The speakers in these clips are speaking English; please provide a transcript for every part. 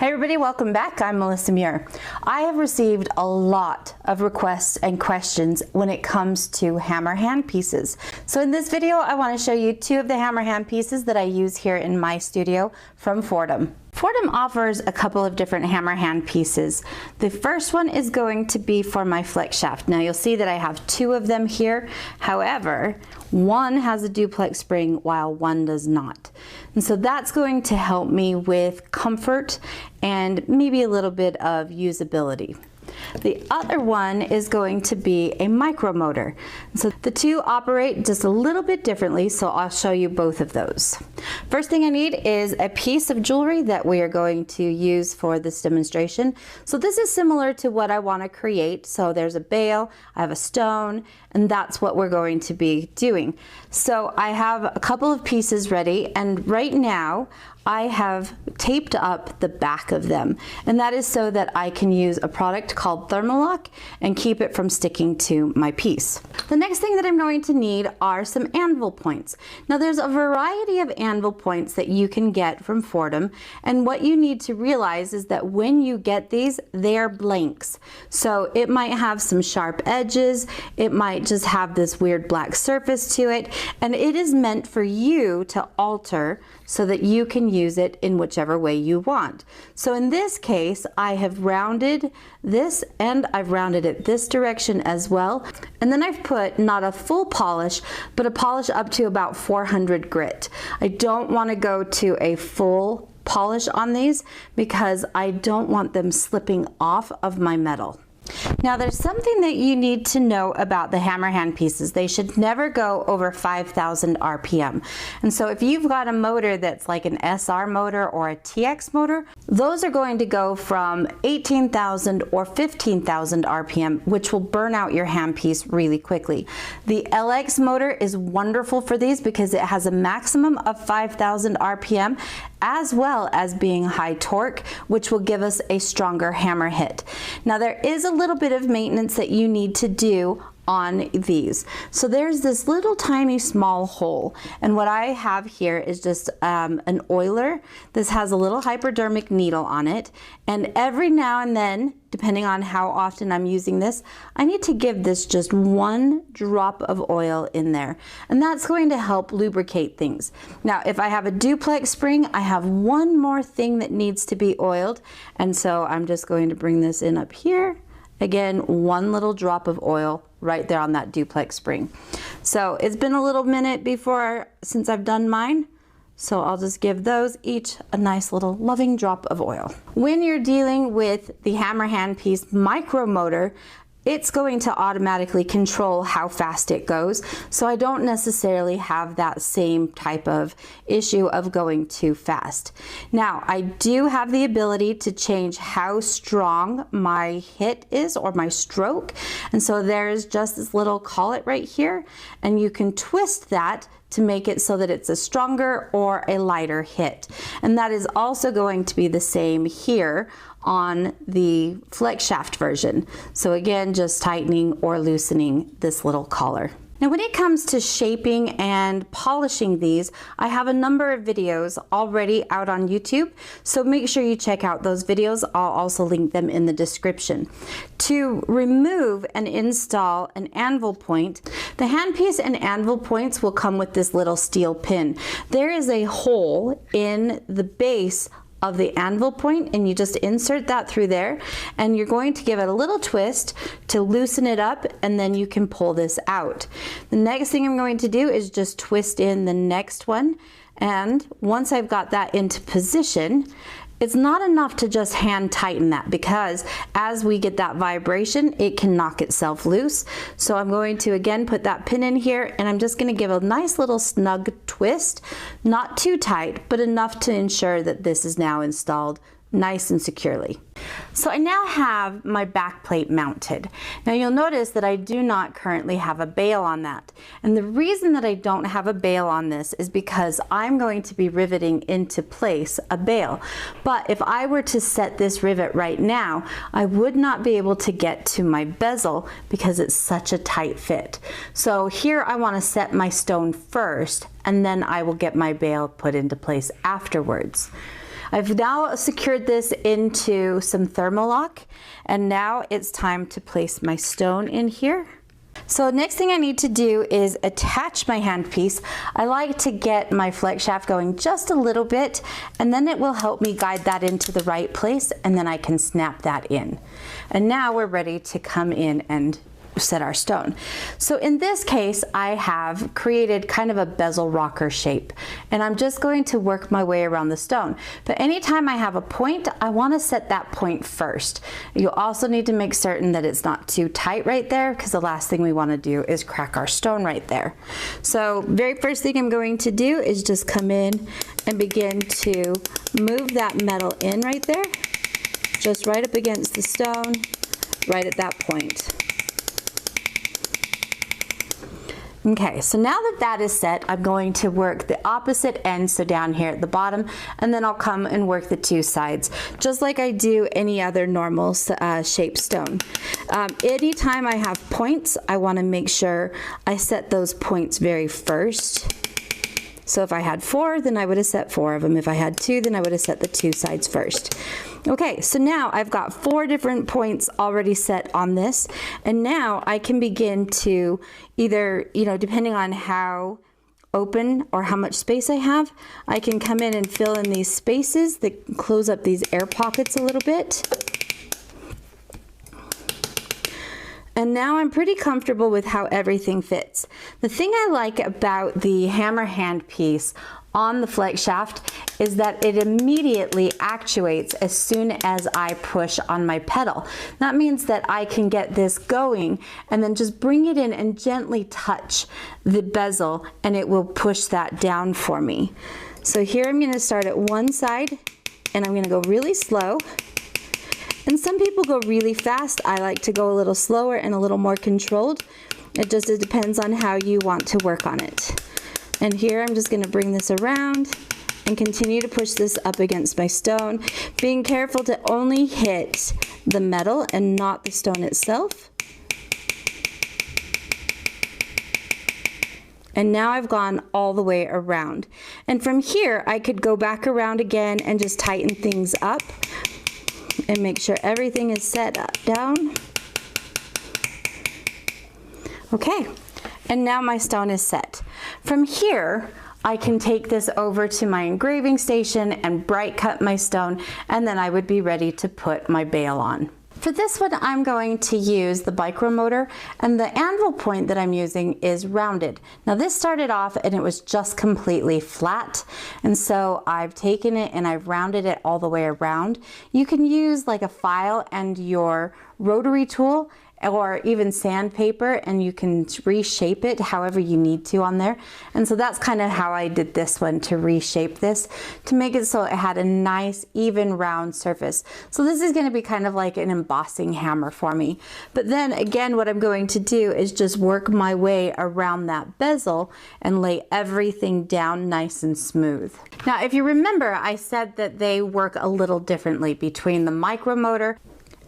Hey everybody, welcome back. I'm Melissa Muir. I have received a lot of requests and questions when it comes to hammer hand pieces. So in this video, I want to show you two of the hammer hand pieces that I use here in my studio from Foredom. Foredom offers a couple of different hammer hand pieces. The first one is going to be for my Flexshaft. Now you'll see that I have two of them here. However, one has a duplex spring while one does not. And so that's going to help me with comfort and maybe a little bit of usability. The other one is going to be a micromotor. So the two operate just a little bit differently, so I'll show you both of those. First thing I need is a piece of jewelry that we are going to use for this demonstration. So this is similar to what I want to create. So there's a bail, I have a stone, and that's what we're going to be doing. So I have a couple of pieces ready, and right now I have taped up the back of them, and that is so that I can use a product called Thermalock and keep it from sticking to my piece. The next thing that I'm going to need are some anvil points. Now there's a variety of anvil points that you can get from Foredom, and what you need to realize is that when you get these, they're blanks. So it might have some sharp edges, it might just have this weird black surface to it, and it is meant for you to alter so that you can use it in whichever way you want. So in this case, I have rounded this and I've rounded it this direction as well. And then I've put not a full polish, but a polish up to about 400 grit. I don't want to go to a full polish on these because I don't want them slipping off of my metal. Now there's something that you need to know about the hammer hand pieces. They should never go over 5,000 RPM. And so if you've got a motor that's like an SR motor or a TX motor, those are going to go from 18,000 or 15,000 RPM, which will burn out your handpiece really quickly. The LX motor is wonderful for these because it has a maximum of 5,000 RPM as well as being high torque, which will give us a stronger hammer hit. Now there is a little bit of maintenance that you need to do on these. So there's this little tiny small hole, and what I have here is just an oiler. This has a little hypodermic needle on it, and every now and then, depending on how often I'm using this, I need to give this just one drop of oil in there, and that's going to help lubricate things. Now if I have a duplex spring, I have one more thing that needs to be oiled, and so I'm just going to bring this in up here. Again, one little drop of oil right there on that duplex spring. So it's been a little minute since I've done mine, so I'll just give those each a nice little loving drop of oil. When you're dealing with the hammer hand piece micromotor, it's going to automatically control how fast it goes, so I don't necessarily have that same type of issue of going too fast. Now, I do have the ability to change how strong my hit is or my stroke, and so there's just this little collet right here, and you can twist that to make it so that it's a stronger or a lighter hit. And that is also going to be the same here on the Flexshaft version. So again, just tightening or loosening this little collar. Now when it comes to shaping and polishing these, I have a number of videos already out on YouTube, so make sure you check out those videos. I'll also link them in the description. To remove and install an anvil point, the handpiece and anvil points will come with this little steel pin. There is a hole in the base of the anvil point, and you just insert that through there, and you're going to give it a little twist to loosen it up, and then you can pull this out. The next thing I'm going to do is just twist in the next one, and once I've got that into position, it's not enough to just hand tighten that, because as we get that vibration, it can knock itself loose. So I'm going to again put that pin in here, and I'm just going to give a nice little snug twist, not too tight, but enough to ensure that this is now installed nice and securely. So I now have my back plate mounted. Now you'll notice that I do not currently have a bail on that. And the reason that I don't have a bail on this is because I'm going to be riveting into place a bail. But if I were to set this rivet right now, I would not be able to get to my bezel because it's such a tight fit. So here I want to set my stone first, and then I will get my bail put into place afterwards. I've now secured this into some Thermalock, and now it's time to place my stone in here. So next thing I need to do is attach my handpiece. I like to get my Flexshaft going just a little bit, and then it will help me guide that into the right place, and then I can snap that in. And now we're ready to come in and set our stone. So in this case, I have created kind of a bezel rocker shape, and I'm just going to work my way around the stone. But anytime I have a point, I want to set that point first. You'll also need to make certain that it's not too tight right there, because the last thing we want to do is crack our stone right there. So very first thing I'm going to do is just come in and begin to move that metal in right there, just right up against the stone, right at that point. Okay, so now that that is set, I'm going to work the opposite end, so down here at the bottom, and then I'll come and work the two sides, just like I do any other normal shaped stone. Anytime I have points, I want to make sure I set those points very first. So if I had 4, then I would have set 4 of them. If I had 2, then I would have set the 2 sides first. Okay, so now I've got 4 different points already set on this, and now I can begin to either, depending on how open or how much space I have, I can come in and fill in these spaces that close up these air pockets a little bit. And now I'm pretty comfortable with how everything fits. The thing I like about the hammer handpiece on the Flexshaft is that it immediately actuates as soon as I push on my pedal. That means that I can get this going and then just bring it in and gently touch the bezel, and it will push that down for me. So here I'm going to start at one side, and I'm going to go really slow. And some people go really fast. I like to go a little slower and a little more controlled. It depends on how you want to work on it. And here I'm just going to bring this around and continue to push this up against my stone, being careful to only hit the metal and not the stone itself. And now I've gone all the way around. And from here, I could go back around again and just tighten things up and make sure everything is set up down. Okay, and now my stone is set. From here, I can take this over to my engraving station and bright cut my stone, and then I would be ready to put my bail on. For this one, I'm going to use the Micromotor, and the anvil point that I'm using is rounded. Now this started off and it was just completely flat, and so I've taken it and I've rounded it all the way around. You can use like a file and your rotary tool, or even sandpaper, and you can reshape it however you need to on there. And so that's kind of how I did this one, to reshape this to make it so it had a nice even round surface. So this is going to be kind of like an embossing hammer for me. But then again, what I'm going to do is just work my way around that bezel and lay everything down nice and smooth. Now if you remember, I said that they work a little differently between the Micromotor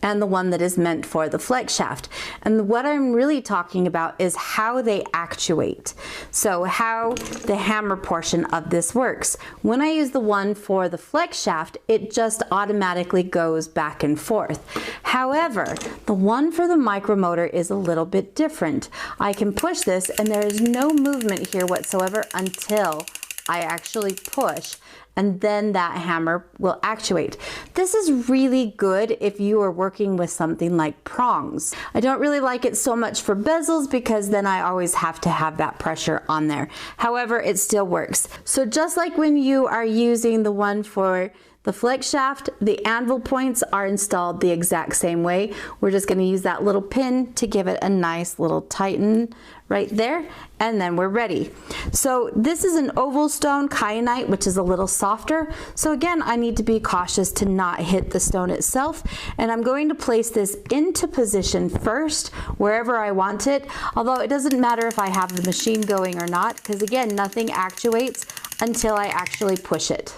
and the one that is meant for the Flexshaft. And what I'm really talking about is how they actuate. So how the hammer portion of this works. When I use the one for the Flexshaft, it just automatically goes back and forth. However, the one for the Micromotor is a little bit different. I can push this and there is no movement here whatsoever until I actually push, and then that hammer will actuate. This is really good if you are working with something like prongs. I don't really like it so much for bezels because then I always have to have that pressure on there. However, it still works. So just like when you are using the one for the Flexshaft, the anvil points are installed the exact same way. We're just going to use that little pin to give it a nice little tighten right there, and then we're ready. So this is an oval stone kyanite, which is a little softer. So again, I need to be cautious to not hit the stone itself, and I'm going to place this into position first wherever I want it, although it doesn't matter if I have the machine going or not, because again, nothing actuates until I actually push it.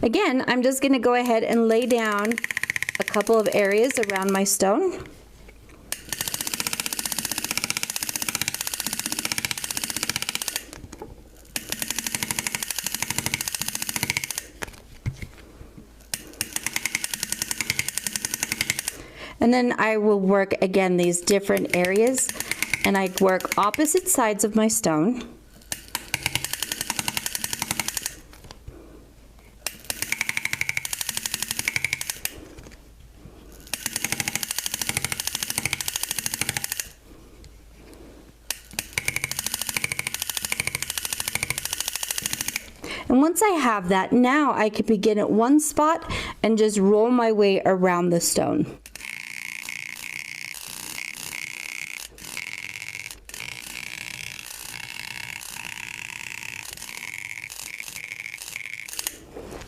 Again, I'm just going to go ahead and lay down a couple of areas around my stone. And then I will work again these different areas, and I work opposite sides of my stone. And once I have that, now I can begin at one spot and just roll my way around the stone.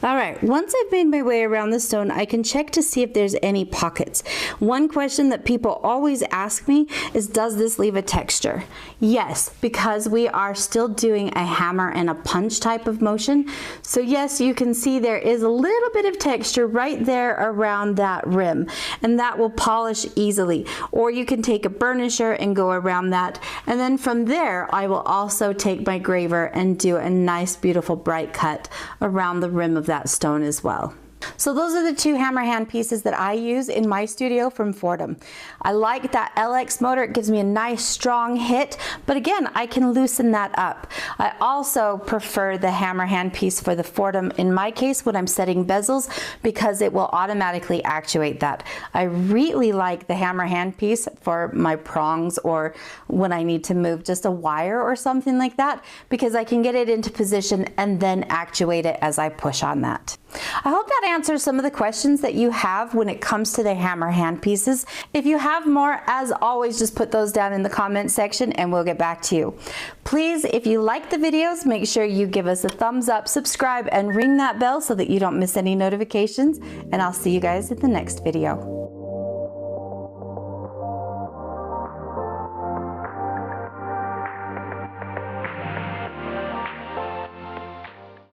All right, once I've made my way around the stone, I can check to see if there's any pockets. One question that people always ask me is, does this leave a texture? Yes, because we are still doing a hammer and a punch type of motion. So yes, you can see there is a little bit of texture right there around that rim, and that will polish easily. Or you can take a burnisher and go around that. And then from there, I will also take my graver and do a nice, beautiful, bright cut around the rim of that stone as well. So those are the two hammer hand pieces that I use in my studio from Foredom. I like that LX motor. It gives me a nice strong hit, but again, I can loosen that up. I also prefer the hammer hand piece for the Foredom in my case when I'm setting bezels, because it will automatically actuate that. I really like the hammer hand piece for my prongs or when I need to move just a wire or something like that, because I can get it into position and then actuate it as I push on that. I hope that answers some of the questions that you have when it comes to the hammer hand pieces. If you have more, as always, just put those down in the comment section and we'll get back to you. Please, if you like the videos, make sure you give us a thumbs up, subscribe, and ring that bell so that you don't miss any notifications. And I'll see you guys in the next video.